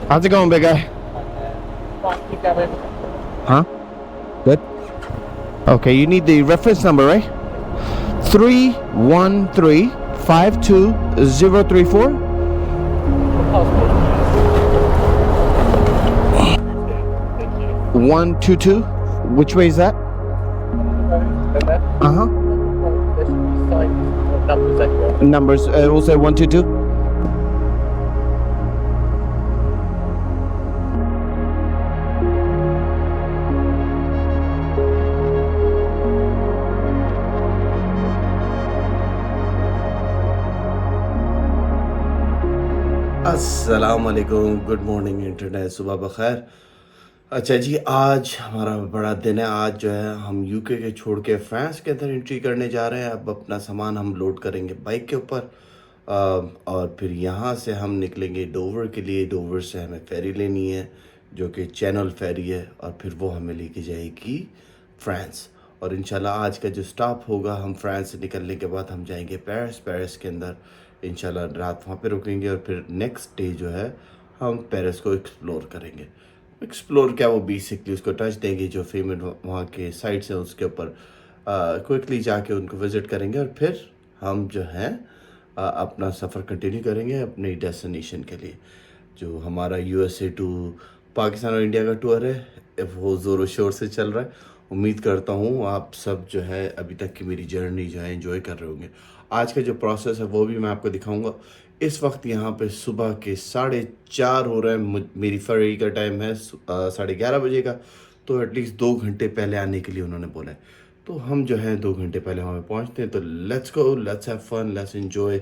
How's it going, big guy? Huh? Good. Okay, you need the reference number, right? 313-52034. 122. Which way is that? Uh-huh. Numbers, also 122. अस्सलामुअलैकुम, good morning internet, सुबह बखैर। अच्छा जी, आज हमारा बड़ा दिन है। आज जो है हम यूके के छोड़ के फ्रांस के अंदर एंट्री करने जा रहे हैं। अब अपना सामान हम लोड करेंगे बाइक के ऊपर और फिर यहाँ से हम निकलेंगे डोवर के लिए। डोवर से हमें फेरी लेनी है जो कि चैनल फेरी है और फिर वो हमें लेके जाएगी फ्रांस। और इंशाल्लाह आज का जो स्टॉप होगा, हम फ्रांस से निकलने के बाद हम जाएंगे पेरिस। पेरिस के अंदर इंशाल्लाह रात वहाँ पे रुकेंगे और फिर नेक्स्ट डे जो है हम पेरिस को एक्सप्लोर करेंगे। एक्सप्लोर क्या, वो बेसिकली उसको टच देंगे, जो फेमस वहाँ के साइट्स हैं उसके ऊपर क्विकली जाके उनको विज़िट करेंगे और फिर हम जो है अपना सफ़र कंटिन्यू करेंगे अपने डेस्टिनेशन के लिए। जो हमारा USA टू पाकिस्तान और इंडिया का टूर है वो ज़ोरों शोर से चल रहा है। उम्मीद करता हूँ आप सब जो है अभी तक की मेरी जर्नी जो है एंजॉय कर रहे होंगे। आज का जो प्रोसेस है वो भी मैं आपको दिखाऊंगा। इस वक्त यहाँ पे सुबह के 4:30 हो रहे हैं। मेरी फेरी का टाइम है 11:30 बजे का, तो एटलीस्ट 2 घंटे पहले आने के लिए उन्होंने बोला है। तो हम जो है 2 घंटे पहले वहाँ पे पहुँचते हैं। तो let's go, let's have fun, let's enjoy.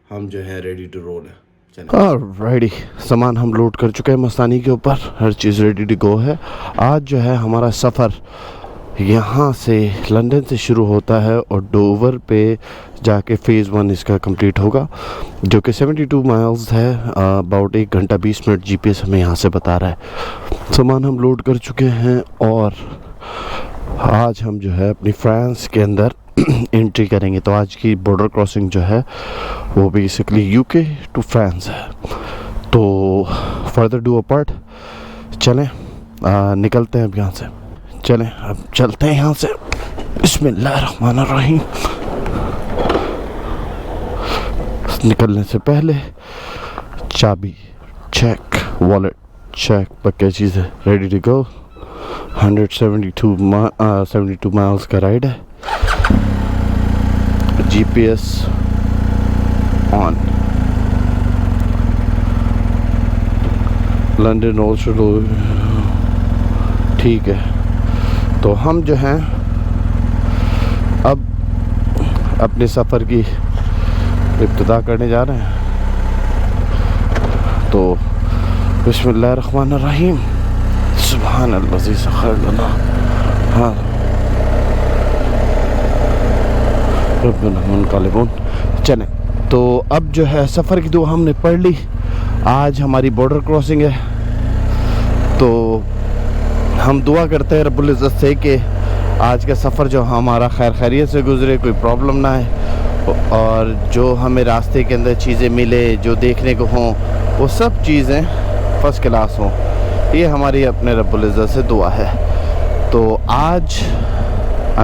हम जो है रेडी टू रोल है। ऑलराइटी, सामान हम लोड कर चुके हैं मस्तानी के ऊपर, हर चीज़ रेडी टू गो है। आज जो है हमारा सफ़र यहाँ से लंदन से शुरू होता है और डोवर पे जाके फ़ेज़ 1 इसका कंप्लीट होगा, जो कि 72 माइल्स है। अबाउट 1 घंटा 20 मिनट GPS हमें यहाँ से बता रहा है। सामान हम लोड कर चुके हैं और आज हम जो है अपनी फ्रांस के अंदर एंट्री करेंगे। तो आज की बॉर्डर क्रॉसिंग जो है वो बेसिकली UK टू फ्रांस है। तो फर्दर डू अपार्ट, चलें निकलते हैं अब यहाँ से। चलें अब चलते हैं यहाँ से। बिस्मिल्लाहिर्रहमानिर्रहीम। निकलने से पहले चाबी चेक, वॉलेट चेक, पक्की चीज़ें रेडी टू गो। 172 माइल्स का राइड है। GPS on. लंदन ऑल्सो ठीक है। तो हम जो हैं अब अपने सफ़र की इब्तिदा करने जा रहे हैं। तो बिस्मिल्लाहिर्रहमानिर्रहीम, सुब्हानल्लज़ी सख़्खर लना हाँ रब्बना मुनक़लिबून। चलें, तो अब जो है सफ़र की दुआ हमने पढ़ ली। आज हमारी बॉर्डर क्रॉसिंग है, तो हम दुआ करते हैं रब्बुल इज़्ज़त से कि आज का सफ़र जो हमारा खैर खैरियत से गुज़रे, कोई प्रॉब्लम ना है और जो हमें रास्ते के अंदर चीज़ें मिले, जो देखने को हों, वो सब चीज़ें फ़र्स्ट क्लास हों। ये हमारी अपने रब्बुल इज़्ज़त से दुआ है। तो आज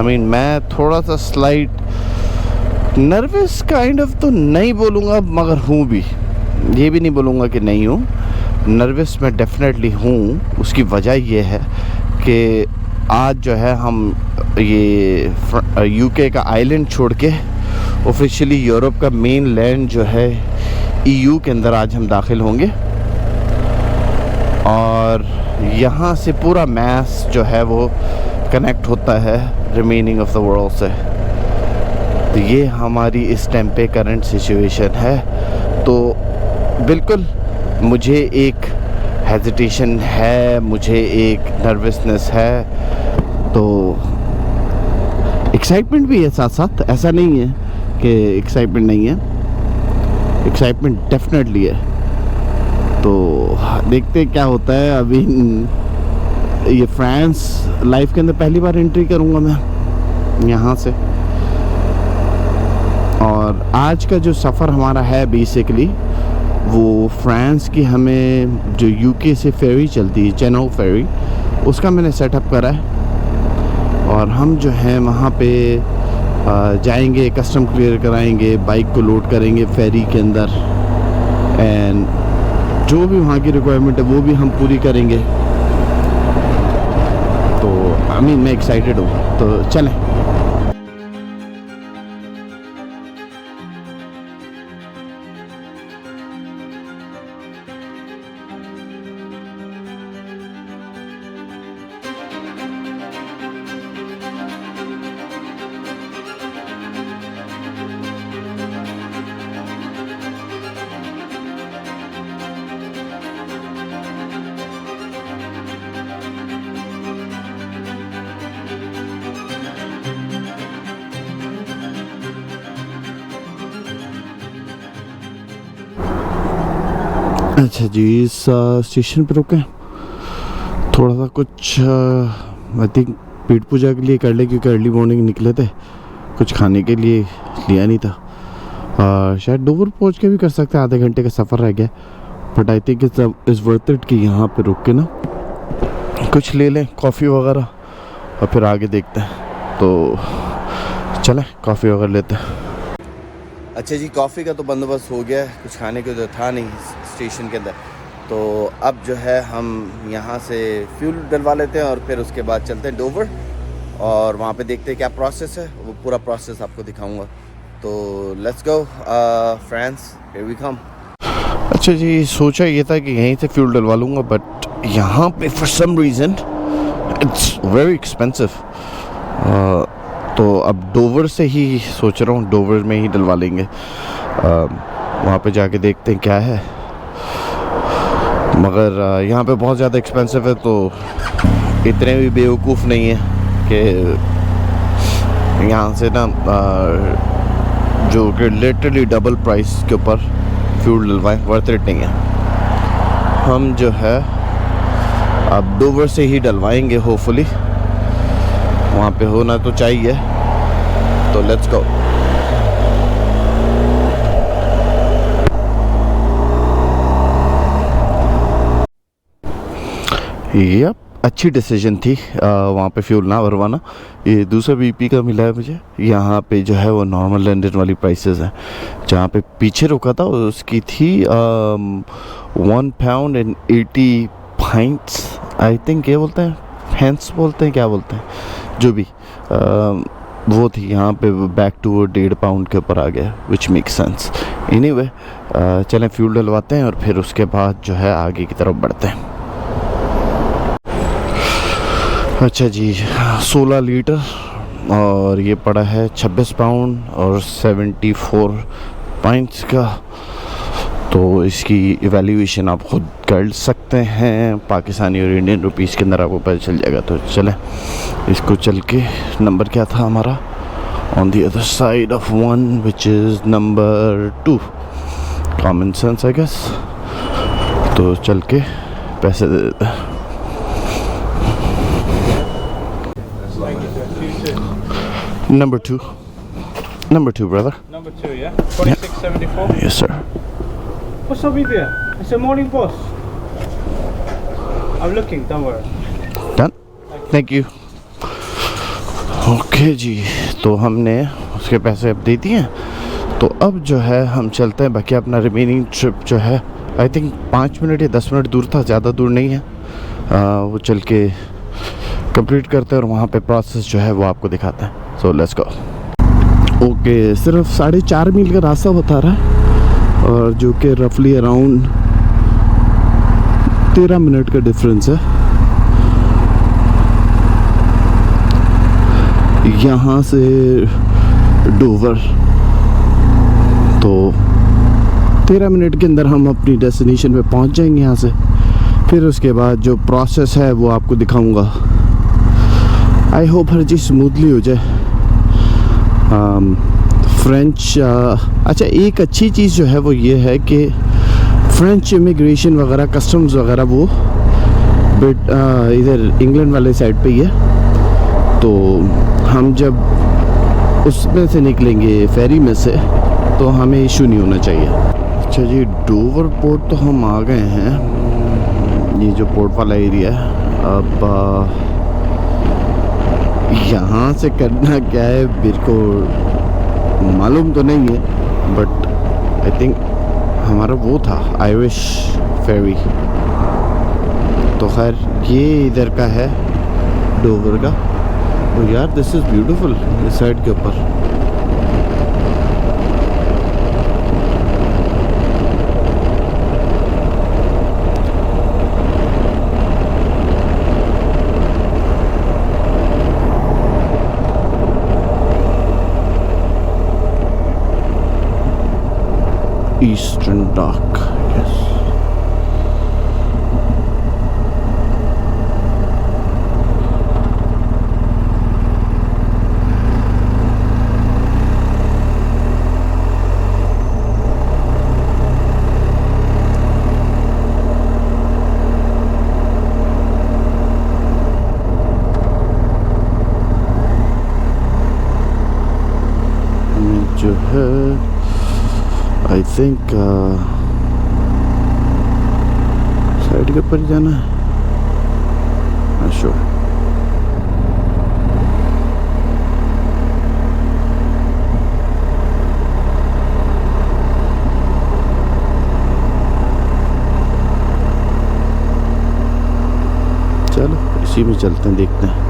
मैं थोड़ा सा स्लाइट नर्वस काइंड ऑफ तो नहीं बोलूँगा, मगर हूँ भी, ये भी नहीं बोलूँगा कि नहीं हूँ। नर्वस मैं डेफिनेटली हूँ। उसकी वजह ये है कि आज जो है हम ये UK का आइलैंड छोड़ के ऑफिशियली यूरोप का मेन लैंड जो है EU के अंदर आज हम दाखिल होंगे और यहाँ से पूरा मैस जो है वो कनेक्ट होता है रिमेनिंग ऑफ द वर्ल्ड से। तो ये हमारी इस टाइम पे करंट सिचुएशन है। तो बिल्कुल मुझे एक हेजिटेशन है, मुझे एक नर्वसनेस है, तो एक्साइटमेंट भी है साथ साथ। ऐसा नहीं है कि एक्साइटमेंट नहीं है, एक्साइटमेंट डेफिनेटली है। तो देखते क्या होता है। अभी ये फ्रांस लाइफ के अंदर पहली बार एंट्री करूँगा मैं यहाँ से। और आज का जो सफ़र हमारा है बेसिकली वो फ्रांस की हमें जो यूके से फेरी चलती है, चेनाउ फेरी, उसका मैंने सेटअप करा है। और हम जो है वहाँ पे जाएंगे, कस्टम क्लियर कराएंगे, बाइक को लोड करेंगे फेरी के अंदर, एंड जो भी वहाँ की रिक्वायरमेंट है वो भी हम पूरी करेंगे। तो मैं एक्साइटेड हूँ, तो चलें। अच्छा जी, इस स्टेशन पर रुके, थोड़ा सा कुछ आई थिंक पेट पूजा के लिए कर ले, क्योंकि अर्ली मॉर्निंग निकले थे, कुछ खाने के लिए लिया नहीं था। शायद डोवर पहुंच के भी कर सकते हैं, आधे घंटे का सफ़र रह गया, but I think it's worth it कि यहाँ पे रुक के ना कुछ ले लें, कॉफ़ी वगैरह, और फिर आगे देखते हैं। तो चलें कॉफ़ी वगैरह लेते हैं। अच्छा जी, कॉफ़ी का तो बंदोबस्त हो गया, कुछ खाने के तो था नहीं स्टेशन के अंदर, तो अब जो है हम यहाँ से फ्यूल डलवा लेते हैं और फिर उसके बाद चलते हैं डोवर, और वहाँ पे देखते हैं क्या प्रोसेस है, वो पूरा प्रोसेस आपको दिखाऊंगा। तो let's go France, here we come. अच्छा जी, सोचा ये था कि यहीं से फ्यूल डलवा लूँगा, बट यहाँ पे for some reason it's very expensive, तो अब डोवर से ही सोच रहा हूँ, डोवर में ही डलवा लेंगे। वहाँ पे जाके देखते हैं क्या है, मगर यहाँ पे बहुत ज़्यादा एक्सपेंसिव है, तो इतने भी बेवकूफ़ नहीं है कि यहाँ से ना जो कि लिटरली डबल प्राइस के ऊपर फ्यूल डलवाएं, वर्थ इट नहीं है। हम जो है अब डोवर से ही डलवाएंगे, होपफुली वहाँ पे होना तो चाहिए, तो लेट्स गो। ये अच्छी डिसीजन थी वहाँ पे फ्यूल ना भरवाना। ये दूसरा BP का मिला है मुझे, यहाँ पे जो है वो नॉर्मल लंदन वाली प्राइसेस हैं। जहाँ पे पीछे रुका था उसकी थी £1.80 आई थिंक, ये बोलते हैं हैंस बोलते हैं, क्या बोलते हैं, जो भी वो थी। यहाँ पे बैक टू £1.5 के ऊपर आ गया, विच मेक सेंस। एनीवे चलें फ्यूल डलवाते हैं और फिर उसके बाद जो है आगे की तरफ बढ़ते हैं। अच्छा जी, 16 लीटर और ये पड़ा है £26 और 74 पॉइंट्स का। तो इसकी इवैल्यूएशन आप खुद कर सकते हैं, पाकिस्तानी और इंडियन रुपीस के अंदर आपको पता चल जाएगा। तो चलें इसको चल के, नंबर क्या था हमारा, on the other side of 1 which is number 2, common sense I guess. तो चल के पैसे दे देते हैं। Number 2, brother. Number 2, yeah? 26.74? Yes, sir. What's up with you? It's a morning boss. I'm looking, don't worry. Done? Thank you. Okay जी, तो हमने उसके पैसे अब दे दिए, तो अब जो है हम चलते हैं। बाकी अपना रिमेनिंग ट्रिप जो है आई थिंक 5 मिनट या 10 मिनट दूर था, ज़्यादा दूर नहीं है। वो चल के कंप्लीट करते हैं और वहाँ पे प्रोसेस जो है वो आपको दिखाते हैं। सो लेट्स गो। ओके, सिर्फ 4.5 मील का रास्ता बता रहा है, और जो कि रफली अराउंड 13 मिनट का डिफरेंस है यहाँ से डोवर। तो 13 मिनट के अंदर हम अपनी डेस्टिनेशन पे पहुँच जाएंगे यहाँ से। फिर उसके बाद जो प्रोसेस है वो आपको दिखाऊंगा। I hope her cheese smoothly हो जाए। फ्रेंच अच्छा, एक अच्छी चीज़ जो है वो ये है कि फ्रेंच इमिग्रेशन वगैरह, कस्टम्स वगैरह वो इधर इंग्लैंड वाले साइड पे ही है। तो हम जब उसमें से निकलेंगे फेरी में से, तो हमें इशू नहीं होना चाहिए। अच्छा जी, डोवर पोर्ट तो हम आ गए हैं। ये जो पोर्ट वाला एरिया है, अब यहाँ से करना क्या है मेरे को मालूम तो नहीं है, बट आई थिंक हमारा वो था आयरिश फेरी। तो खैर ये इधर का है डोवर का। तो यार दिस इज़ ब्यूटीफुल इस साइड के ऊपर। Eastern Dock, yes. जो है आई थिंक साइड के ऊपर ही जाना है। श्योर। चलो इसी में चलते हैं, देखते हैं।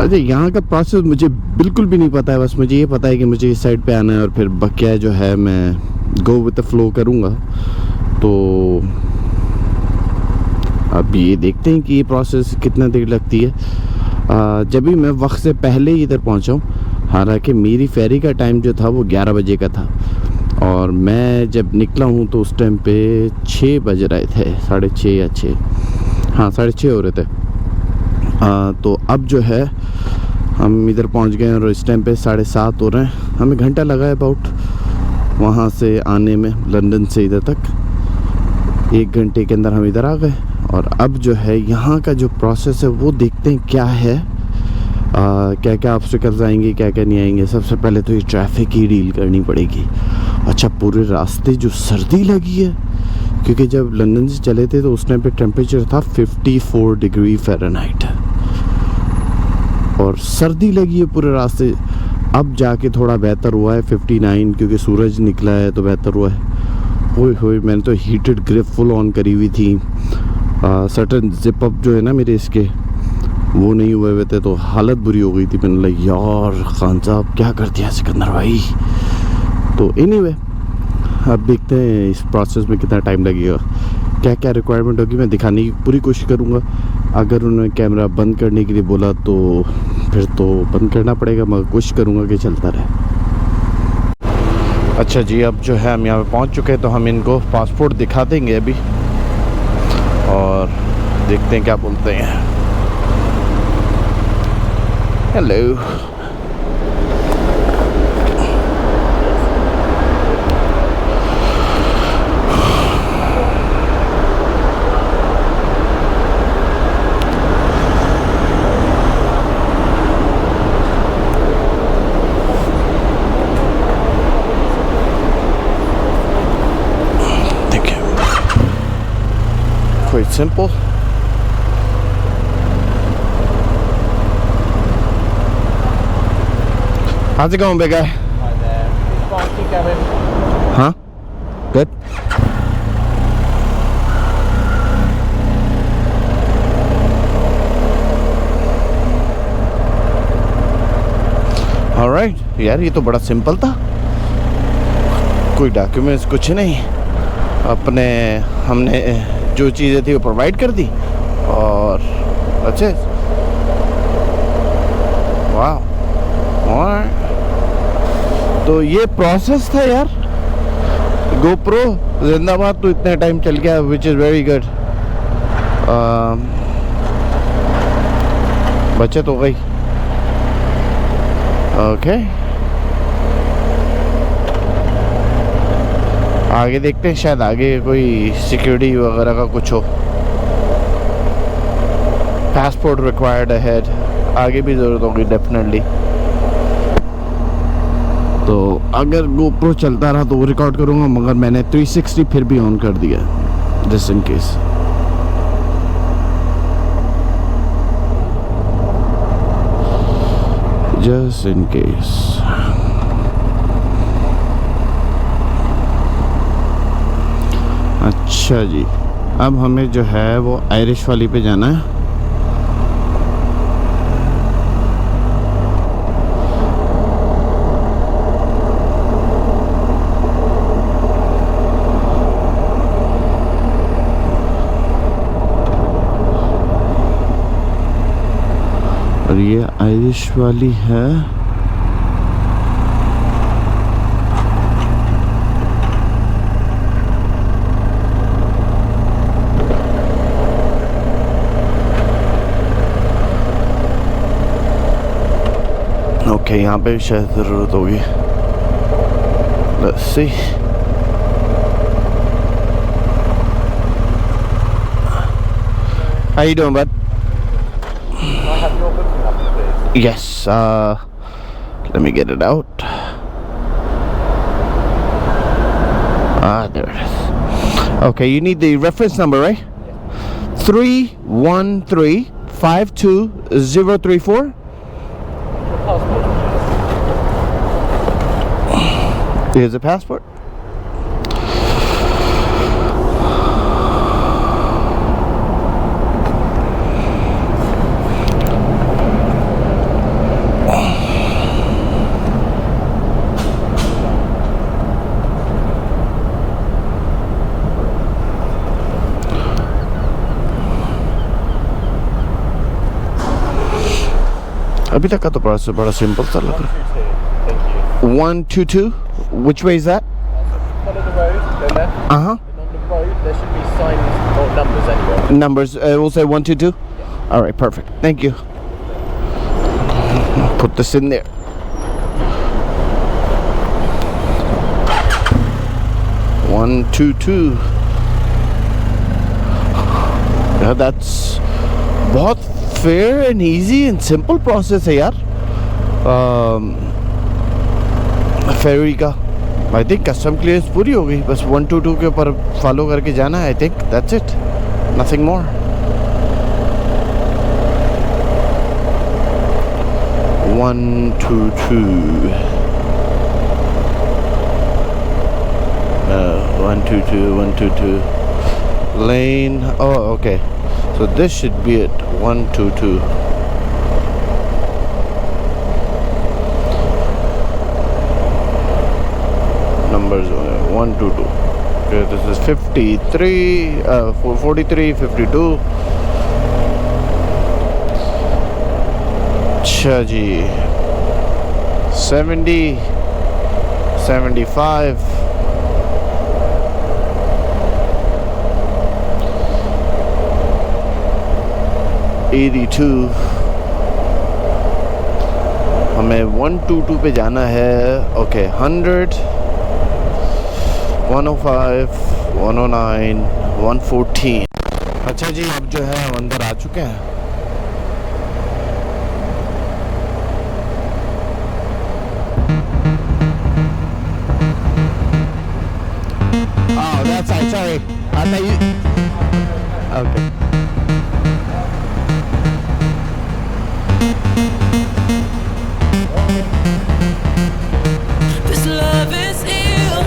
अच्छा, यहाँ का प्रोसेस मुझे बिल्कुल भी नहीं पता है। बस मुझे ये पता है कि मुझे इस साइड पे आना है और फिर बकिया जो है मैं गो विद द फ्लो करूँगा। तो अब ये देखते हैं कि ये प्रोसेस कितना देर लगती है। जब भी मैं वक्त से पहले ही इधर पहुँचा हूँ, हालांकि मेरी फेरी का टाइम जो था वो 11 बजे का था और मैं जब निकला हूँ तो उस टाइम पे 6 बज रहे थे, 6:30 या 6, हाँ 6:30 हो रहे थे। तो अब जो है हम इधर पहुंच गए और इस टाइम पे 7:30 हो रहे हैं। हमें घंटा लगा है अबाउट वहाँ से आने में, लंदन से इधर तक 1 घंटे के अंदर हम इधर आ गए। और अब जो है यहाँ का जो प्रोसेस है वो देखते हैं क्या है, क्या क्या ऑब्स्टिकल्स आएंगे, क्या क्या नहीं आएंगे। सबसे पहले तो ये ट्रैफिक ही डील करनी पड़ेगी। अच्छा, पूरे रास्ते जो सर्दी लगी है, क्योंकि जब लंदन से चले थे तो उस टाइम पे टेम्परेचर था 54 डिग्री फ़ारेनहाइट और सर्दी लगी है पूरे रास्ते। अब जाके थोड़ा बेहतर हुआ है 59, क्योंकि सूरज निकला है तो बेहतर हुआ है। होए होए, मैंने तो हीटेड ग्रिप फुल ऑन करी हुई थी। सर्टन जिप अप जो है ना मेरे इसके, वो नहीं हुए थे तो हालत बुरी हो गई थी। मैंने लगा यार खान साहब क्या कर दिया सिकंदर भाई। तो एनीवे अब देखते हैं इस प्रोसेस में कितना टाइम लगेगा, क्या क्या रिक्वायरमेंट होगी। मैं दिखाने की पूरी कोशिश करूँगा। अगर उन्होंने कैमरा बंद करने के लिए बोला तो फिर तो बंद करना पड़ेगा, मगर कोशिश करूँगा कि चलता रहे। अच्छा जी, अब जो है हम यहाँ पे पहुँच चुके हैं तो हम इनको पासपोर्ट दिखा देंगे अभी और देखते हैं क्या बोलते हैं। Hello, quite simple. How's it going, big guy? Hi there. It's fine, keep going. Huh? Good. Alright, यार ये तो बड़ा सिंपल था, कोई डॉक्यूमेंट्स कुछ नहीं, अपने हमने जो चीज़ें थी वो प्रोवाइड कर दी और अच्छे। वाह, और तो ये प्रोसेस था यार। गोप्रो जिंदाबाद, तो इतने टाइम चल गया, विच इज़ वेरी गुड। बचत हो गई। ओके, आगे देखते हैं, शायद आगे कोई सिक्योरिटी वगैरह का कुछ हो। पासपोर्ट रिक्वायर्ड अहेड, आगे भी ज़रूरत होगी डेफिनेटली। तो अगर GoPro चलता रहा तो वो रिकॉर्ड करूँगा, मगर मैंने 360 फिर भी ऑन कर दिया just in case. Just in case. अच्छा जी, अब हमें जो है वो आयरिश वाली पे जाना है। और ये आयरिश वाली है। ओके, यहाँ पे शायद ज़रूरत होगी। Let's see. How you doing, bud? Can I have your booking number, please? Yes. Let me get it out. There it is. Okay, you need the reference number, right? 313-52034. Your passport, please. Here's a passport. अभी तक का तो बड़ा simple सा लग रहा है। 122, thank you. 122. Which way is that? Follow the road, go left. Uh-huh. And on the road, there should be signs or numbers anywhere. Numbers. We'll say 122. All right, perfect. Thank you. Put this in there. One, two, two. Yeah, that's बहुत fair and easy and simple process है यार। फेरी का I think custom clearance पूरी हो गई, बस 122 के ऊपर फॉलो करके जाना है। I think that's it, nothing more. One, two, two. 122, 122. Lane. Oh, okay. So this should be it. 122. Numbers 122. Okay, this is 53, 43, 52. अच्छा जी, 70, 75. 82. हमें 122 पे जाना है। ओके, 100, 105, 109, 114। अच्छा जी, अब जो है हम अंदर आ चुके हैं। Oh, that's right. Sorry. I thought you. Okay. This love is ill.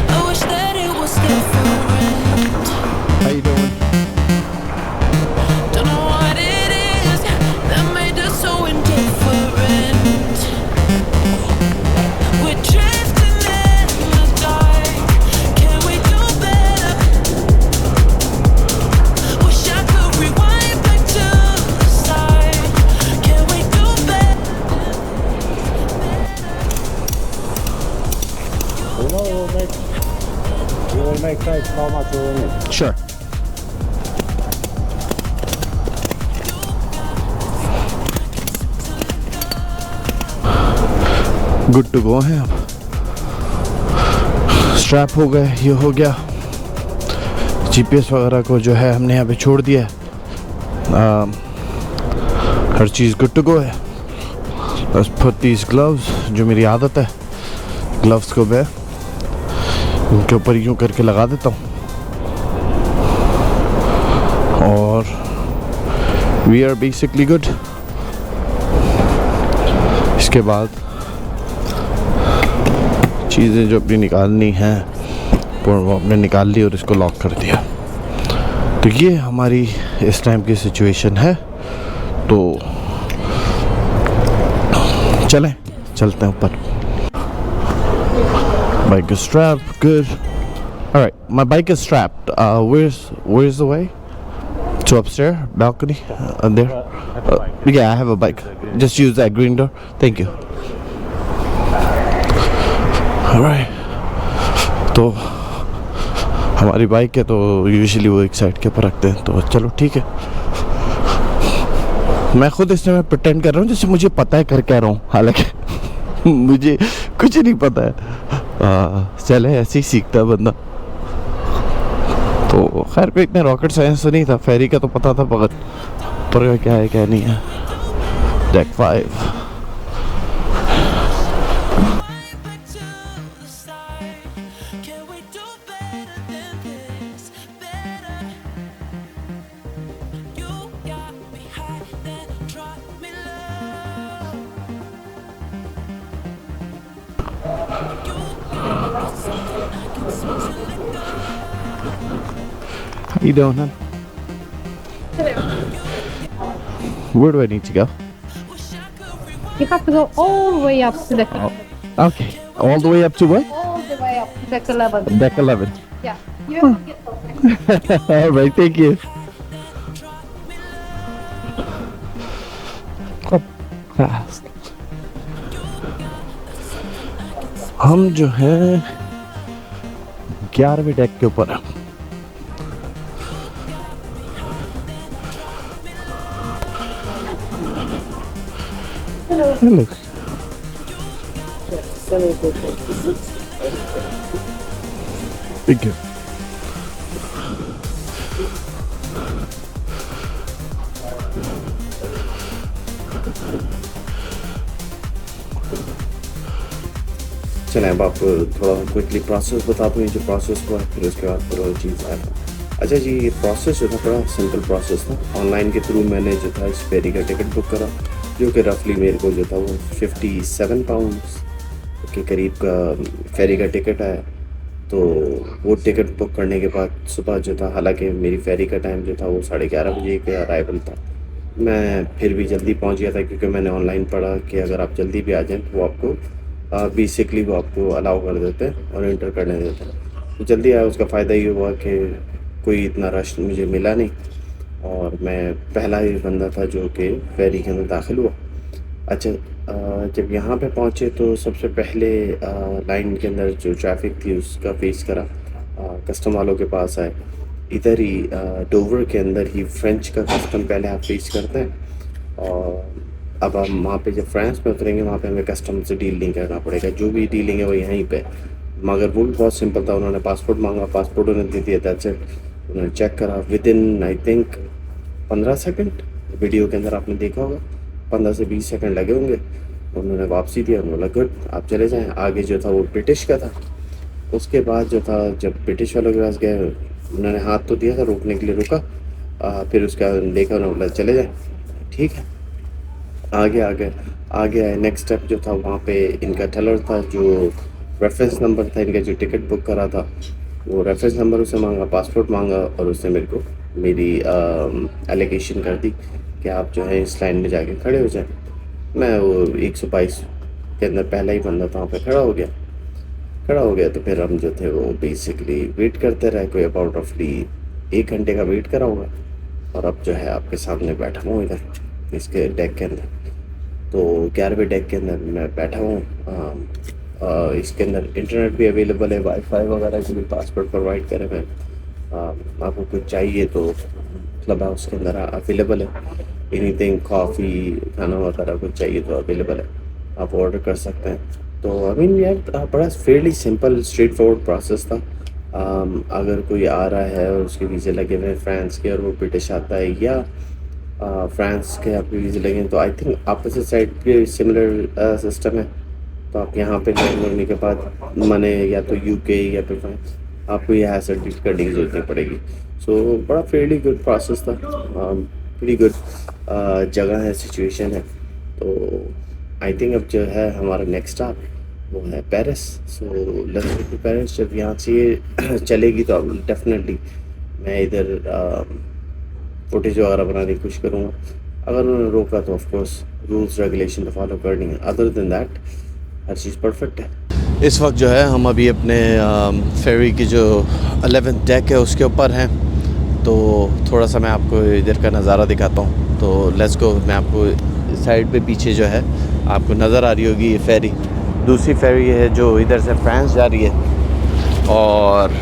I wish that it was different. How you doing? Don't know what it is that made us so indifferent. We're drifting in the dark. Can we do better? Wish I could rewind back to the start. Can we do better? We will make notes how much we will need. Sure. Good to go है अब। Strap हो गए, ये हो गया। GPS वगैरह को जो है हमने यहाँ पे छोड़ दिया है। हर चीज़ गुड टू गो है। बस पुट दीज ग्लव्स, जो मेरी आदत है, ग्लव्स को मैं इनके ऊपर यूं करके लगा देता हूँ और वी आर बेसिकली गुड। इसके बाद चीज़ें जो अपनी निकालनी हैं वो हमने निकाल ली और इसको लॉक कर दिया। तो ये हमारी इस टाइम की सिचुएशन है। तो चलते हैं ऊपर। Bike is strapped, good. All right, my bike is strapped. Where's the way to upstairs balcony? There. Yeah, I have a bike. Just use that green door. Thank you. All right. तो हमारी bike है तो usually वो एक side के ऊपर रखते हैं। तो चलो ठीक है। मैं खुद इसमें मैं प्रिटेंड कर रहा हूँ जैसे मुझे पता है कर क्या रहा हूँ, हालांकि मुझे कुछ नहीं पता है। चले ऐसे ही सीखता है बंदा। तो खैर कोई इतना रॉकेट साइंस तो नहीं था, फेरी का तो पता था पर क्या है क्या नहीं है। Deck 5 Back to the start. Can we do better than this? Better. You got me high, then drop me low. You got me something I can switch and let go. How you doing, hon? Where do I need to go? Wish I could rewind. You have to go all the way up to deck 11. Okay. All the way up to what? All the way up to deck 11. Deck 11. Yeah. You have to get those. All right, thank you. हम जो हैं 11वें deck के ऊपर हैं। Hello. Thank you. चलें अब आपको थोड़ा क्विकली प्रोसेस बता दूँ। ये जो प्रोसेस हुआ फिर उसके बाद फिर और चीज़ आया था। अच्छा जी, ये प्रोसेस जो था बड़ा सिंपल प्रोसेस था। ऑनलाइन के थ्रू मैंने जो था इस फेरी का टिकट बुक करा, जो कि रफली मेरे को जो था वो 57 पाउंड्स के करीब का फेरी का टिकट आया। तो वो टिकट बुक करने के बाद सुबह जो था, हालांकि मेरी फेरी का टाइम जो था वो 11:30 बजे का अराइवल था, मैं फिर भी जल्दी पहुंच गया था क्योंकि मैंने ऑनलाइन पढ़ा कि अगर आप जल्दी भी आ जाएं तो वो आपको बेसिकली वो आपको अलाउ कर देते हैं और इंटर करने देते हैं। तो जल्दी आया, उसका फ़ायदा ये हुआ कि कोई इतना रश मुझे मिला नहीं और मैं पहला ही बंदा था जो कि फेरी के अंदर दाखिल हुआ। अच्छा, जब यहाँ पे पहुँचे तो सबसे पहले लाइन के अंदर जो ट्रैफिक थी उसका फेस करा, कस्टम वालों के पास आए। इधर ही डोवर के अंदर ही फ्रेंच का कस्टम पहले आप फेस करते हैं और अब हम वहाँ पे जब फ्रांस में उतरेंगे वहाँ पे हमें कस्टम से डील नहीं करना पड़ेगा, जो भी डीलिंग है वो यहीं पे। मगर वो भी बहुत सिंपल था। उन्होंने पासपोर्ट मांगा, पासपोर्ट उन्होंने दे दिया, दैट्स इट। उन्होंने चेक करा with in I think 15 second, video के अंदर आपने देखा होगा 15 से 20 सेकंड लगे होंगे। उन्होंने वापसी दिया, उन्होंने बोला गुड आप चले जाएँ। आगे जो था वो ब्रिटिश का था। उसके बाद जो था जब ब्रिटिश वालों के पास गए उन्होंने हाथ तो दिया था, रोकने के लिए रुका, फिर उसका देखा, उन्होंने बोला चले जाएँ, ठीक है। आगे आए। नेक्स्ट स्टेप जो था वहाँ पे इनका टेलर था, जो रेफरेंस नंबर था इनका जो टिकट बुक करा था, वो रेफरेंस नंबर उसे मांगा, पासपोर्ट मांगा और उसने मेरे को मेरी एलिगेशन कर दी कि आप जो है इस लाइन में जाके खड़े हो जाए। मैं वो 122 के अंदर पहला ही बंदा था, वहाँ पे खड़ा हो गया। तो फिर हम जो थे वो बेसिकली वेट करते रहे, कोई अबाउट रफली 1 घंटे का वेट करा होगा। और अब जो है आपके सामने बैठा हूँ इधर इसके डेक के अंदर। तो 11वें डेक के अंदर मैं बैठा हूँ। इसके अंदर इंटरनेट भी अवेलेबल है, वाईफाई वगैरह के भी पासवर्ड प्रोवाइड करे हुए हैं। आपको कुछ चाहिए तो क्लब हाउस के अंदर अवेलेबल है, एनीथिंग कॉफ़ी खाना वगैरह कुछ चाहिए तो अवेलेबल है, आप ऑर्डर कर सकते हैं। तो आई मीन यार बड़ा Fairlie simple straight forward process था। अगर कोई आ रहा है और उसके वीज़े लगे हुए हैं फ्रांस के और वो ब्रिटिश आता है या फ्रांस के आपके वीज़े लगे हैं, तो आई थिंक अपोजिट साइड पे सिमिलर सिस्टम है। तो आप यहाँ पे लैंड होने के बाद माने या तो यूके या फिर फ्रांस, आपको यहाँ से टिकट करने की जरूरत नहीं पड़ेगी। सो बड़ा फेयरली गुड प्रोसेस था, प्रीटी गुड जगह है, सिचुएशन है। तो आई थिंक अब जो है हमारा नेक्स्ट स्टॉप वो है Paris. So let's go to Paris. जब यहाँ से ये चलेगी तो अब डेफिनेटली मैं इधर फुटेज वगैरह बनाने की कोशिश करूँगा। अगर उन्होंने रोका तो ऑफ कोर्स रूल्स रेगुलेशन तो फॉलो करनी है, other than that her cheese perfect है। इस वक्त जो है हम अभी अपने फेरी की जो 11th डेक है उसके ऊपर हैं। तो थोड़ा सा मैं आपको इधर का नज़ारा दिखाता हूँ। तो लेट्स गो। मैं आपको साइड पे पीछे जो है आपको नज़र आ रही होगी ये फेरी, दूसरी फेरी है जो इधर से फ्रांस जा रही है, और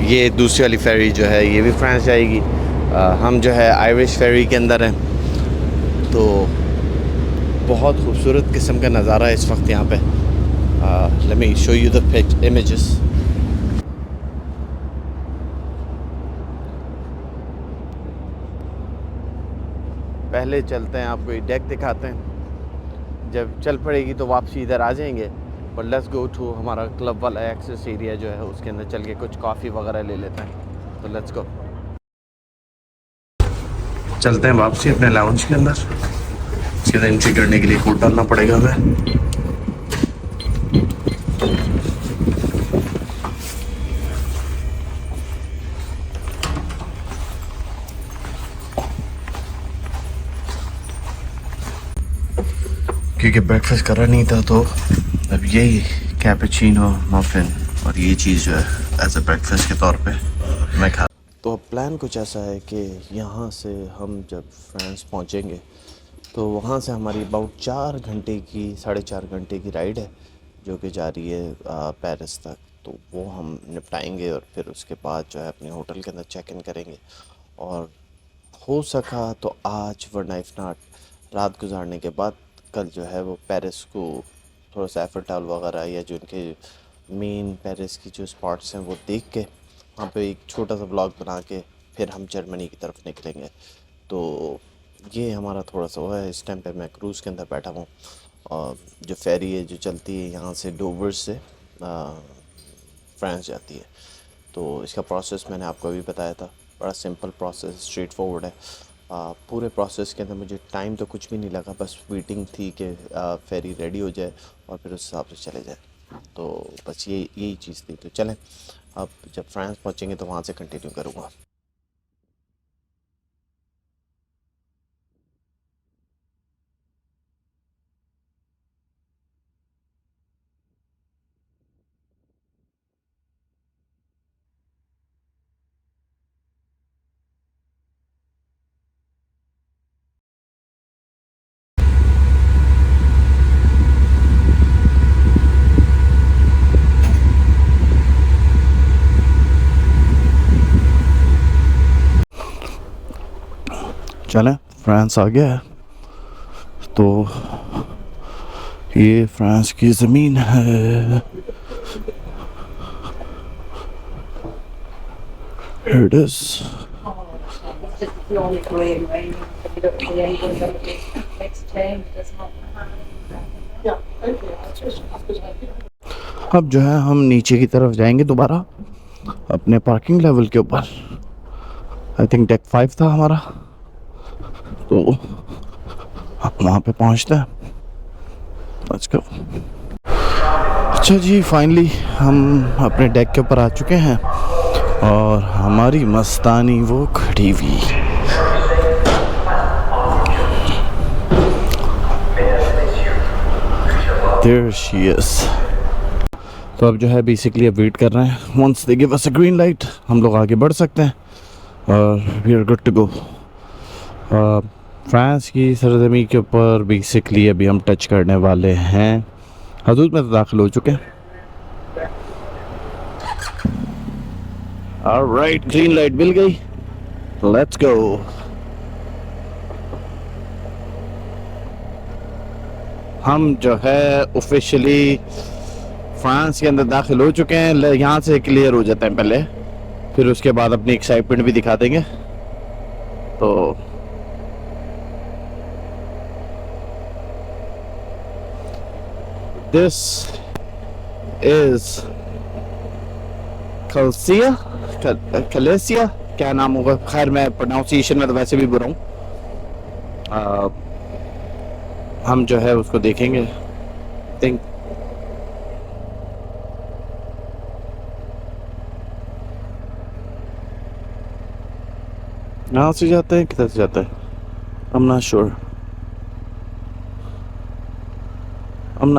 ये दूसरी वाली फेरी जो है ये भी फ्रांस जाएगी। हम जो है आयरिश फेरी के अंदर हैं। तो बहुत खूबसूरत किस्म का नज़ारा है इस वक्त यहाँ पे। Let me show you the images. पहले चलते हैं, आपको ये डेक दिखाते हैं। जब चल पड़ेगी तो वापसी इधर आ जाएंगे। और लेट्स गो टू हमारा क्लब वाला एक्सेस एरिया जो है उसके अंदर चल के कुछ कॉफ़ी वगैरह ले लेते हैं। तो लेट्स गो, चलते हैं वापसी अपने लाउंज के अंदर। इसके अंदर एंट्री करने के लिए कोड डालना पड़ेगा हमें। क्योंकि ब्रेकफास्ट करा नहीं था तो अब यही कैपेचिनो, मफिन और ये चीज़ जो है एज अ ब्रेकफास्ट के तौर पे मैं खा। तो अब प्लान कुछ ऐसा है कि यहाँ से हम जब फ्रांस पहुँचेंगे तो वहाँ से हमारी अबाउट 4 घंटे की 4.5 घंटे की राइड है जो कि जा रही है पेरिस तक। तो वो हम निपटाएंगे और फिर उसके बाद जो है अपने होटल के अंदर चेक इन करेंगे। और हो सका तो आज, वरना इफ़ नॉट रात गुजारने के बाद कल जो है वो पेरिस को थोड़ा सा एफर टावर वगैरह या जो उनके मेन पेरिस की जो स्पॉट्स हैं वो देख के वहाँ पे एक छोटा सा ब्लॉग बना के फिर हम जर्मनी की तरफ निकलेंगे। तो ये हमारा थोड़ा सा हुआ है। इस टाइम पे मैं क्रूज़ के अंदर बैठा हूँ और जो फेरी है जो चलती है यहाँ से डोवर से फ्रांस जाती है। तो इसका प्रोसेस मैंने आपको अभी बताया था, बड़ा सिंपल प्रोसेस, स्ट्रेट फॉरवर्ड है। पूरे प्रोसेस के अंदर मुझे टाइम तो कुछ भी नहीं लगा, बस वेटिंग थी कि फेरी रेडी हो जाए और फिर उस हिसाब से चले जाए। तो बस यही चीज़ थी। तो चलें, अब जब फ्रांस पहुँचेंगे तो वहाँ से कंटिन्यू करूँगा। चलें, फ्रांस आ गया है। तो ये फ्रांस की ज़मीन है। Here it is. अब जो है हम नीचे की तरफ जाएंगे दोबारा अपने पार्किंग लेवल के ऊपर। आई थिंक डेक 5 था हमारा, तो वहाँ पे पहुँचते हैं। Let's go. अच्छा जी, फाइनली हम अपने डेक के ऊपर आ चुके हैं और हमारी मस्तानी वो खड़ी हुई। There she is. तो अब जो है बेसिकली अब वेट कर रहे हैं। Once they give us a green light हम लोग आगे बढ़ सकते हैं और we are good to go. France की सरजमी के ऊपर बेसिकली अभी हम टच करने वाले हैं। हदूद में तो दाखिल हो चुके हैं। ऑलराइट, ग्रीन लाइट मिल गई, लेट्स गो। हम जो है ऑफिशियली फ्रांस के अंदर दाखिल हो चुके हैं। यहाँ से क्लियर हो जाते हैं पहले, फिर उसके बाद अपनी एक्साइटमेंट भी दिखा देंगे। तो दिस इज कलसिया कलेसिया, क्या नाम होगा, खैर मैं प्रोनाउंसिएशन में तो वैसे भी बुरा हूँ। हम जो है उसको देखेंगे। थिंक यहाँ से जाते हैं, किधर से जाता है, I'm not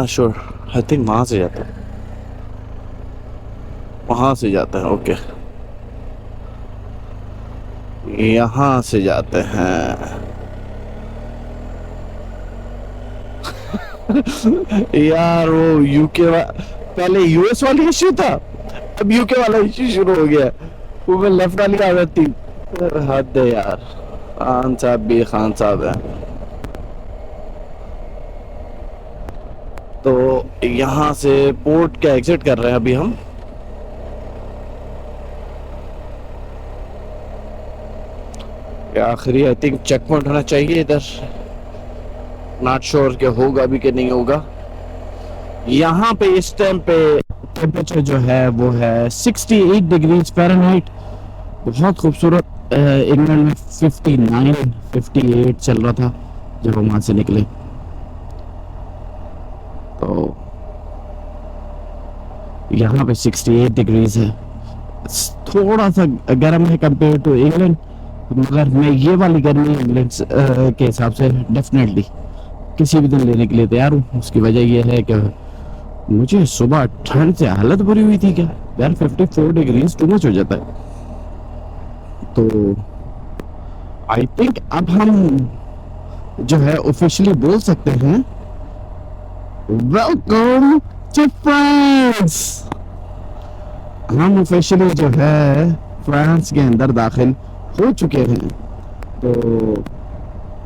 sure, I think वहाँ से जाता है, वहाँ से जाता है। ओके, यहाँ से जाते हैं। यार वो यूके पहले यूएस वाली इश्यू था, अब यूके वाला इश्यू शुरू हो गया। वो मैं लेफ्ट वाली आदत थी। हद है यार, खान साहब भी खान साहब है। तो यहाँ से पोर्ट का एग्जिट कर रहे हैं अभी हम। आखिरी आई थिंक चेक पॉइंट होना चाहिए इधर, नॉट श्योर कि होगा भी कि नहीं होगा। यहाँ पे इस टाइम पे टेम्परेचर जो है वो है 68 डिग्रीज फ़ारेनहाइट। बहुत खूबसूरत। इंग्लैंड में 59 58 चल रहा था जब हम वहाँ से निकले। तो यहाँ पे 68 डिग्रीज है, थोड़ा सा गर्म है कंपेयर टू इंग्लैंड, मगर मैं ये वाली गर्मी इंग्लैंड के हिसाब से डेफिनेटली किसी भी दिन लेने के लिए तैयार हूँ। उसकी वजह यह है कि मुझे सुबह ठंड से हालत बुरी हुई थी। क्या यार, 54 डिग्रीज टू मच हो जाता है। तो आई थिंक अब हम जो है ऑफिशियली बोल सकते हैं वेलकम टू फ्रांस। हम ऑफिशियली जो है फ्रांस के अंदर दाखिल हो चुके हैं। तो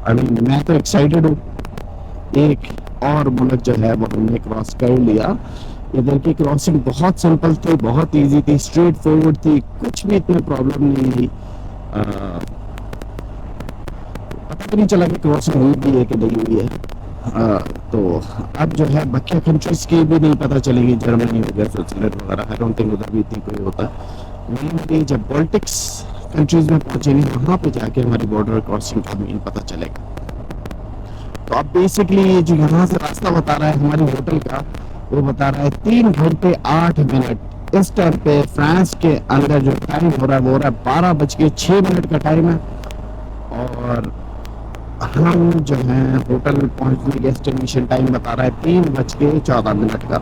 आई मीन मैं तो एक्साइटेड हूँ। एक और मुल्क जो है वो हमने क्रॉस कर लिया। इधर की क्रॉसिंग बहुत सिंपल थी, बहुत इजी थी, स्ट्रेट फॉरवर्ड थी, कुछ भी इतनी प्रॉब्लम नहीं थी। पता नहीं चला कि क्रॉसिंग हुई भी है कि नहीं हुई है। तो अब जो है बाकी कंट्रीज की भी नहीं पता चलेगी, जर्मनी हो गया, स्विट्जरलैंड वगैरह। आई डोंट थिंक उधर भी इतनी कोई होता है। जब बाल्टिक्स कंट्रीज में पहुंचेंगे वहां पे जाके हमारी बॉर्डर क्रॉसिंग का मेन पता चलेगा। तो अब बेसिकली जो यहाँ से रास्ता बता रहा है हमारे होटल का, वो बता रहा है 3 घंटे 8 मिनट। इस टाइम पे फ्रांस के अंदर जो टाइम हो रहा है वो हो रहा है 12:06 का टाइम है। और हम जो है होटल में पहुंचने के एस्टिमेशन टाइम बता रहा है 3:14 का।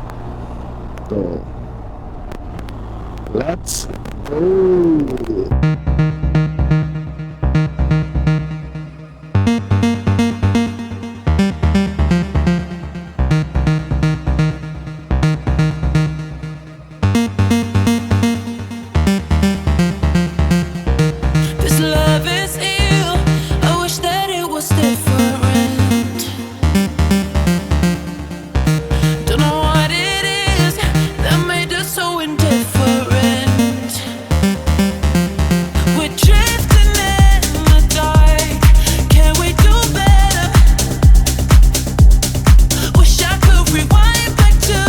तो let's go. This love is ill. I wish that it was different. Don't know what it is that made us so indifferent. We're drifting in the dark. Can we do better? Wish I could rewind back to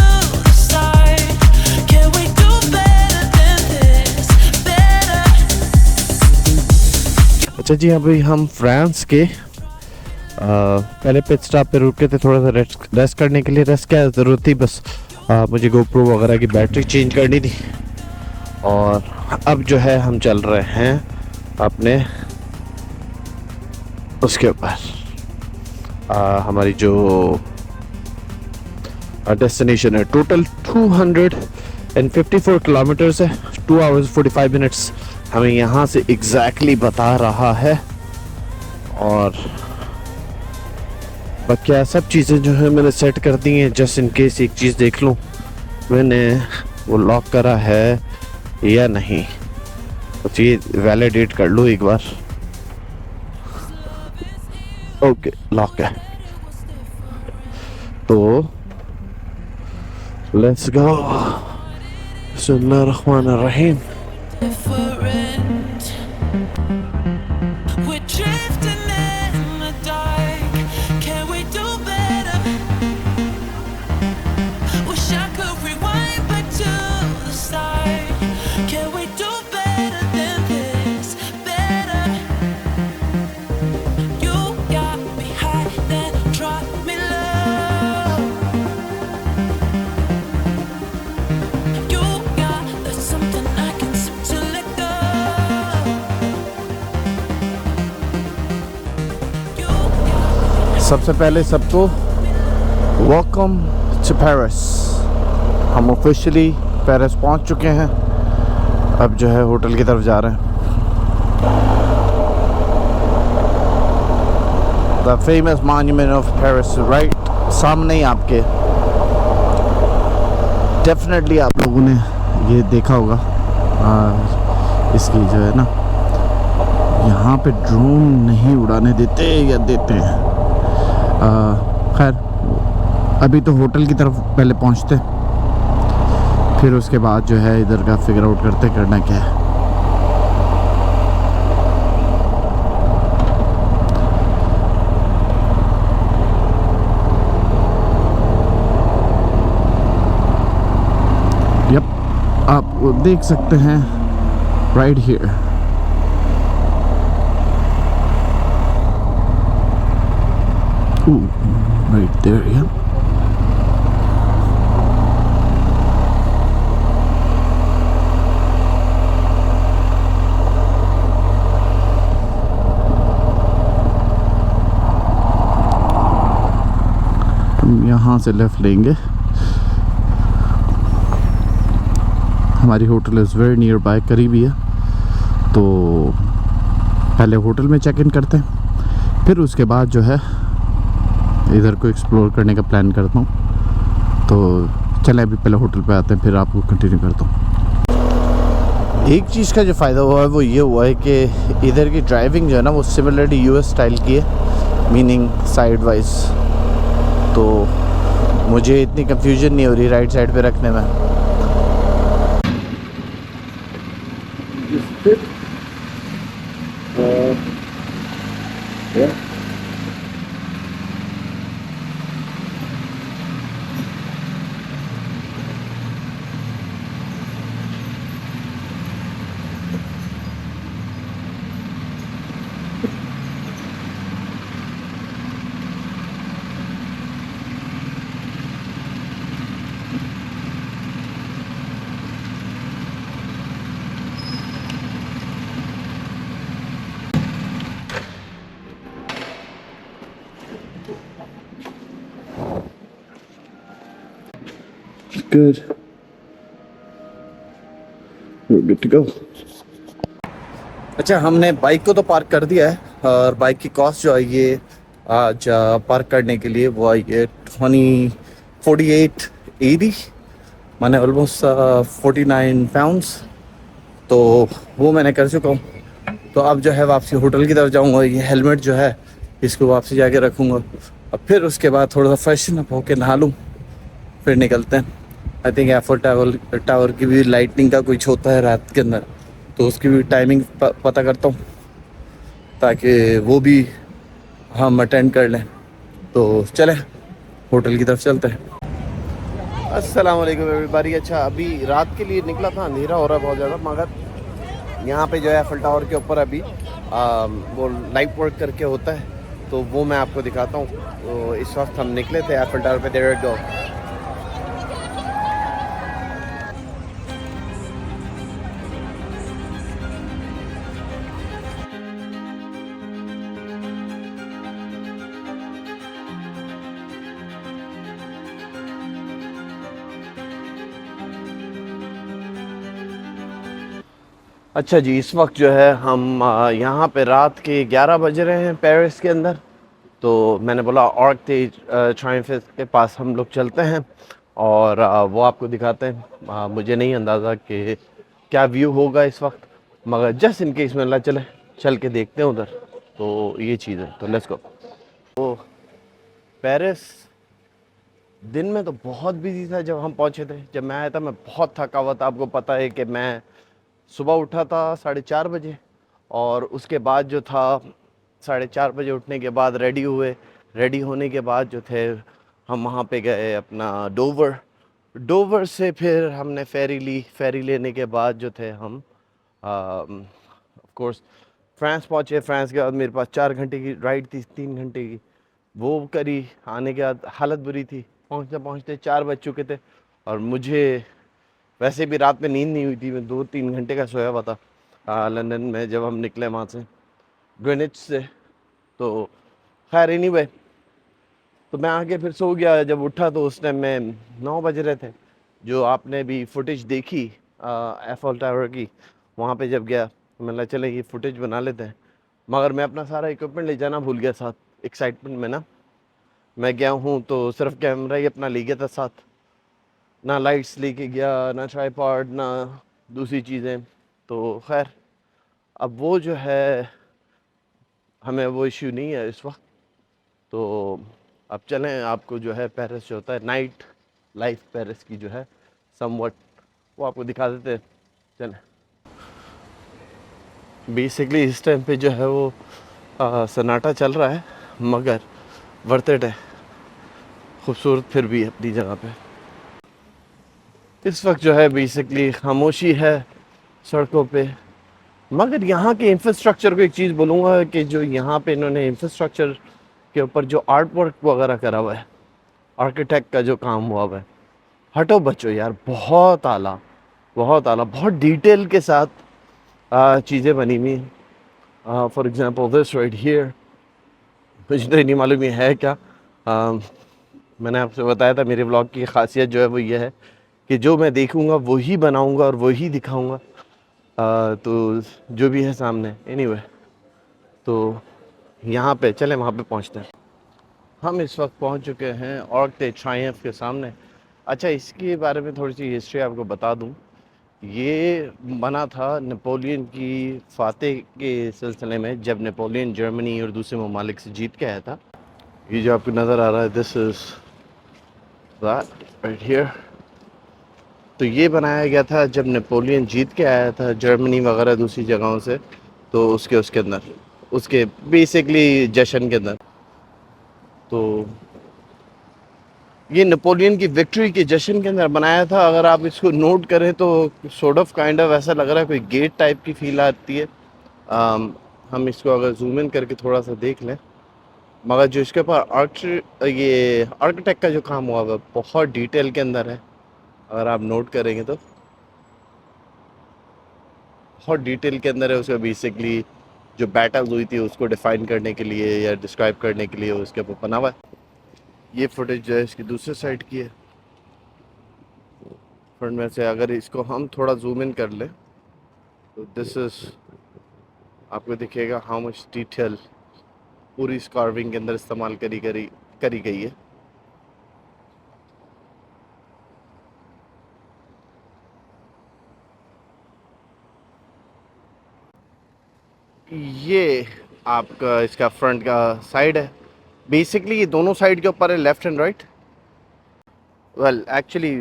the start. Can we do better than this? Better. अच्छा जी, अभी हम France के पहले pit stop पे रुके थे थोड़ा सा रेस्ट करने के लिए। रेस्ट क्या ज़रूरत थी, बस मुझे गोप्रो वगैरह की बैटरी चेंज करनी थी। और अब जो है हम चल रहे हैं अपने उसके ऊपर। हमारी जो डेस्टिनेशन है टोटल 254 किलोमीटर्स है, 2 आवर्स 45 मिनट्स हमें यहाँ से एग्जैक्टली बता रहा है। और बाकी सब चीज़ें जो है मैंने सेट कर दी हैं, जस्ट इन केस एक चीज़ देख लूँ मैंने वो लॉक करा है या नहीं। तो ये वैलिडेट कर लूँ एक बार। ओके, लॉक है। तो लेट्स गो। बिस्मिल्लाहिर्रहमानिर्रहीम। Different. We're drifting in the dark. Can we do better? सबसे पहले सबको वेलकम टू पेरिस। हम ऑफिशियली पेरिस पहुंच चुके हैं। अब जो है होटल की तरफ जा रहे हैं। The famous monument of Paris right सामने ही आपके। डेफिनेटली आप लोगों ने ये देखा होगा। इसकी जो है ना, यहाँ पे ड्रोन नहीं उड़ाने देते या देते हैं। खैर अभी तो होटल की तरफ पहले पहुँचते, फिर उसके बाद जो है इधर का फिगर आउट करते करना क्या है। यप, आप देख सकते हैं राइट हियर। राइट देयर, या यहाँ से लेफ़्ट लेंगे। हमारी hotel is very near by, करीब ही है। तो पहले होटल में चेक इन करते हैं, फिर उसके बाद जो है इधर को एक्सप्लोर करने का प्लान करता हूँ। तो चले अभी पहले होटल पे आते हैं, फिर आपको कंटिन्यू करता हूँ। एक चीज़ का जो फ़ायदा हुआ है वो ये हुआ है कि इधर की ड्राइविंग जो है ना वो सिमिलरली यूएस स्टाइल की है, मीनिंग साइड वाइज। तो मुझे इतनी कंफ्यूजन नहीं हो रही राइट साइड पे रखने में। Good. We're good to go. अच्छा, हमने बाइक को तो पार्क कर दिया है और बाइक की कॉस्ट जो है ये आज पार्क करने के लिए वो आई है 4880, माने ऑलमोस्ट 49 पाउंड्स। तो वो मैंने कर चुका हूँ। तो अब जो है वापसी होटल की तरफ जाऊँगा। ये हेलमेट जो है इसको वापसी जाके रखूँगा और फिर उसके बाद थोड़ा सा फ्रेशन अप होके नहा लूँ, फिर निकलते हैं। आई थिंक एफर टावर की भी लाइटनिंग का कुछ होता है रात के अंदर, तो उसकी भी टाइमिंग पता करता हूँ ताकि वो भी हम अटेंड कर लें। तो चलें होटल की तरफ चलते हैं। अस्सलाम वालेकुम एवरीबॉडी। अच्छा, अभी रात के लिए निकला था, अंधेरा हो रहा है बहुत ज़्यादा, मगर यहाँ पे जो है एफल टावर के ऊपर अभी वो लाइट वर्क करके होता है, तो वो मैं आपको दिखाता हूँ। तो इस वक्त हम निकले थे एफल टावर पे। There go. अच्छा जी, इस वक्त जो है हम यहाँ पे रात के 11 बज रहे हैं पेरिस के अंदर। तो मैंने बोला आर्क दे ट्रायम्फ के पास हम लोग चलते हैं और वो आपको दिखाते हैं। मुझे नहीं अंदाज़ा कि क्या व्यू होगा इस वक्त, मगर जस्ट इन केस में चल के देखते हैं उधर। तो ये चीज़ है, तो लेट्स गो। तो पेरिस दिन में तो बहुत बिजी था जब हम पहुँचे थे। जब मैं आया था मैं बहुत थका हुआ था। आपको पता है कि मैं सुबह उठा था 4:30 बजे, और उसके बाद जो था 4:30 बजे उठने के बाद रेडी हुए। रेडी होने के बाद जो थे हम वहाँ पे गए अपना डोवर से फिर हमने फेरी ली। फेरी लेने के बाद जो थे हम ऑफ कोर्स फ्रांस पहुँचे। फ्रांस के बाद मेरे पास 4 घंटे की राइड थी, 3 घंटे की वो करी। आने के बाद हालत बुरी थी, पहुँचते पहुँचते 4 बज चुके थे, और मुझे वैसे भी रात में नींद नहीं हुई थी। मैं 2-3 घंटे का सोया हुआ था लंदन में जब हम निकले वहाँ से, ग्रेनिच से। तो खैर एनीवे तो मैं आके फिर सो गया। जब उठा तो उस टाइम में 9 बज रहे थे। जो आपने भी फुटेज देखी एफएल टावर की, वहाँ पे जब गया तो मैंने चले ये फुटेज बना लेते हैं। मगर मैं अपना सारा इक्विपमेंट ले जाना भूल गया साथ, एक्साइटमेंट में ना। मैं गया हूँ तो सिर्फ कैमरा ही अपना ले गया था साथ, ना लाइट्स लेके गया, ना ट्राइपॉड, ना दूसरी चीज़ें। तो खैर अब वो जो है हमें वो इश्यू नहीं है इस वक्त। तो अब चलें, आपको जो है पेरिस जो होता है नाइट लाइफ पेरिस की जो है समवट वो आपको दिखा देते हैं। चलें। बेसिकली इस टाइम पे जो है वो सन्नाटा चल रहा है, मगर वर्थ इट है, खूबसूरत फिर भी है अपनी जगह पे। इस वक्त जो है बेसिकली खामोशी है सड़कों पे। मगर यहाँ के इंफ्रास्ट्रक्चर को एक चीज़ बोलूँगा कि जो यहाँ पे इन्होंने इंफ्रास्ट्रक्चर के ऊपर जो आर्ट वर्क वगैरह करा हुआ है, आर्किटेक्ट का जो काम हुआ हुआ है, हटो बच्चो यार, बहुत आला, बहुत आला, बहुत डिटेल के साथ चीज़ें बनी हुई। For example this right here, मुझे तो नहीं मालूम ये है क्या। मैंने आपसे बताया था मेरे ब्लॉग की खासियत जो है वो ये है कि जो मैं देखूंगा वही बनाऊंगा और वही दिखाऊंगा। तो जो भी है सामने एनीवे तो यहाँ पे चले वहाँ पे पहुँचते हैं। हम इस वक्त पहुँच चुके हैं आर्क दे ट्रायम्फ के सामने। अच्छा, इसके बारे में थोड़ी सी हिस्ट्री आपको बता दूँ। ये बना था नेपोलियन की फ़ातह के सिलसिले में, जब नेपोलियन जर्मनी और दूसरे ममालिक से जीत के आया था। ये जो आपको नज़र आ रहा है, this is that right here. तो ये बनाया गया था जब नेपोलियन जीत के आया था जर्मनी वगैरह दूसरी जगहों से, तो उसके अंदर उसके बेसिकली जश्न के अंदर। तो ये नेपोलियन की विक्ट्री के जश्न के अंदर बनाया था। अगर आप इसको नोट करें तो सॉर्ट ऑफ काइंड ऑफ ऐसा लग रहा है, कोई गेट टाइप की फील आती है। हम इसको अगर जूम इन करके थोड़ा सा देख लें, मगर जो इसके ऊपर ये आर्किटेक्ट का जो काम हुआ है बहुत डिटेल के अंदर है। अगर आप नोट करेंगे तो बहुत डिटेल के अंदर है। उसका बेसिकली जो बैटल हुई थी उसको डिफाइन करने के लिए या डिस्क्राइब करने के लिए उसके ऊपर बना हुआ है। ये फुटेज जो है इसकी दूसरे साइड की है, फ्रंट में से। अगर इसको हम थोड़ा जूम इन कर लें तो दिस इज आपको दिखेगा हाउ मच डिटेल पूरी इस कार्विंग के अंदर इस्तेमाल करी गई है। ये आपका इसका फ्रंट का साइड है। बेसिकली ये दोनों साइड के ऊपर है, left and right. Well actually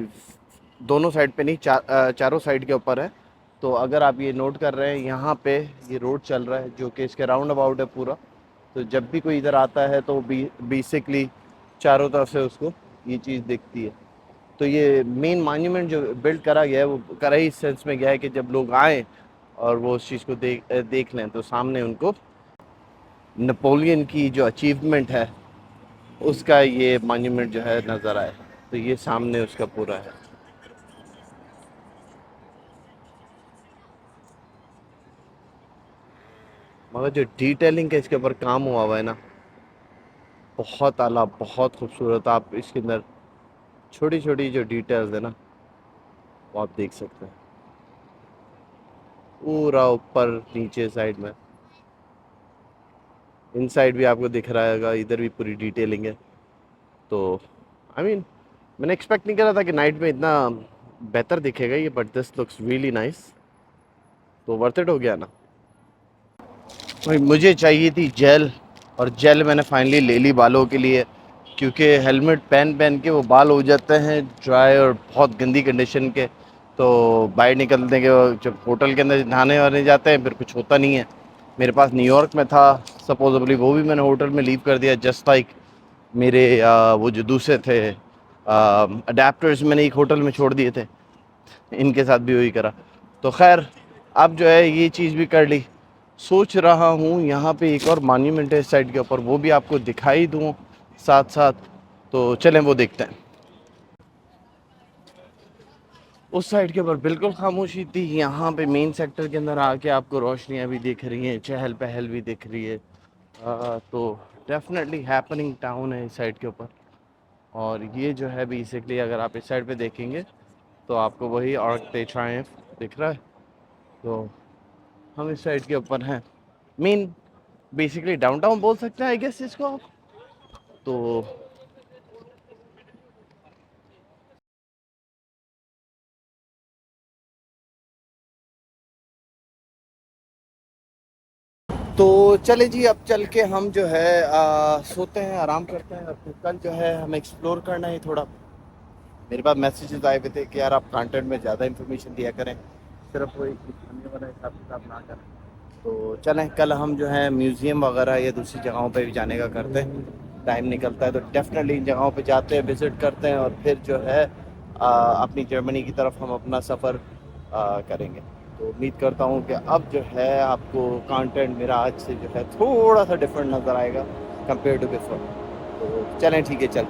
दोनों साइड पे नहीं, चारों साइड के ऊपर है। तो अगर आप ये नोट कर रहे हैं, यहाँ पे ये रोड चल रहा है जो कि इसके राउंड अबाउट है पूरा। तो जब भी कोई इधर आता है तो बेसिकली चारों तरफ से उसको ये चीज़ दिखती है। तो ये मेन मॉन्यूमेंट जो बिल्ड करा गया है वो करा ही इस सेंस में गया है कि जब लोग आए और वो उस चीज़ को देख लें तो सामने उनको नेपोलियन की जो अचीवमेंट है उसका ये मॉन्यूमेंट जो है नज़र आए। तो ये सामने उसका पूरा है। मगर जो डिटेलिंग का इसके ऊपर काम हुआ है ना, बहुत आला, बहुत खूबसूरत। आप इसके अंदर छोटी छोटी जो डिटेल्स है ना वो आप देख सकते हैं पूरा ऊपर नीचे साइड में। इन साइड भी आपको दिख रहा है, इधर भी पूरी डिटेलिंग है। तो आई मीन मैंने एक्सपेक्ट नहीं करा था कि नाइट में इतना बेहतर दिखेगा ये, but this looks really nice. तो वर्थ इट हो गया ना भाई। मुझे चाहिए थी जेल, और जेल मैंने फाइनली ले ली बालों के लिए, क्योंकि हेलमेट पहन के वो बाल हो जाते हैं ड्राई और बहुत गंदी कंडीशन के। तो बाहर निकलने के जब होटल के अंदर नहाने वाने जाते हैं फिर कुछ होता नहीं है। मेरे पास न्यूयॉर्क में था सपोजेबली, वो भी मैंने होटल में लीव कर दिया, जस्ट लाइक मेरे वो जो दूसरे थे अडेप्टर्स मैंने एक होटल में छोड़ दिए थे। इनके साथ भी वही करा। तो खैर अब जो है ये चीज़ भी कर ली। सोच रहा हूँ यहाँ पे एक और मॉन्यूमेंट है इस साइड के ऊपर, वो भी आपको दिखाई दूँ साथ साथ। तो चलें वो देखते हैं। उस साइड के ऊपर बिल्कुल खामोशी थी, यहाँ पे मेन सेक्टर के अंदर आके आपको रोशनियाँ भी दिख रही हैं, चहल पहल भी दिख रही है। तो डेफिनेटली हैपनिंग टाउन है इस साइड के ऊपर। और ये जो है बेसिकली अगर आप इस साइड पे देखेंगे तो आपको वही आर्क दे ट्रायम्फ दिख रहा है। तो हम इस साइड के ऊपर हैं, मेन बेसिकली डाउनटाउन बोल सकते हैं आई गेस इसको आप। तो चले जी, अब चल के हम जो है सोते हैं, आराम करते हैं। और फिर कल जो है हमें एक्सप्लोर करना है थोड़ा। मेरे पास मैसेजेस आए हुए थे कि यार आप कंटेंट में ज़्यादा इन्फॉर्मेशन दिया करें, सिर्फ वो एक दिखाने वाला हिसाब किताब ना करें। तो चलें, कल हम जो है म्यूज़ियम वगैरह या दूसरी जगहों पे भी जाने का करते हैं। टाइम निकलता है तो डेफिनेटली इन जगहों पे जाते हैं, विज़िट करते हैं और फिर जो है अपनी जर्मनी की तरफ हम अपना सफ़र करेंगे। तो उम्मीद करता हूँ कि अब जो है आपको कंटेंट मेरा आज से जो है थोड़ा सा डिफरेंट नज़र आएगा कंपेयर टू बिफोर। तो चलें ठीक है, चल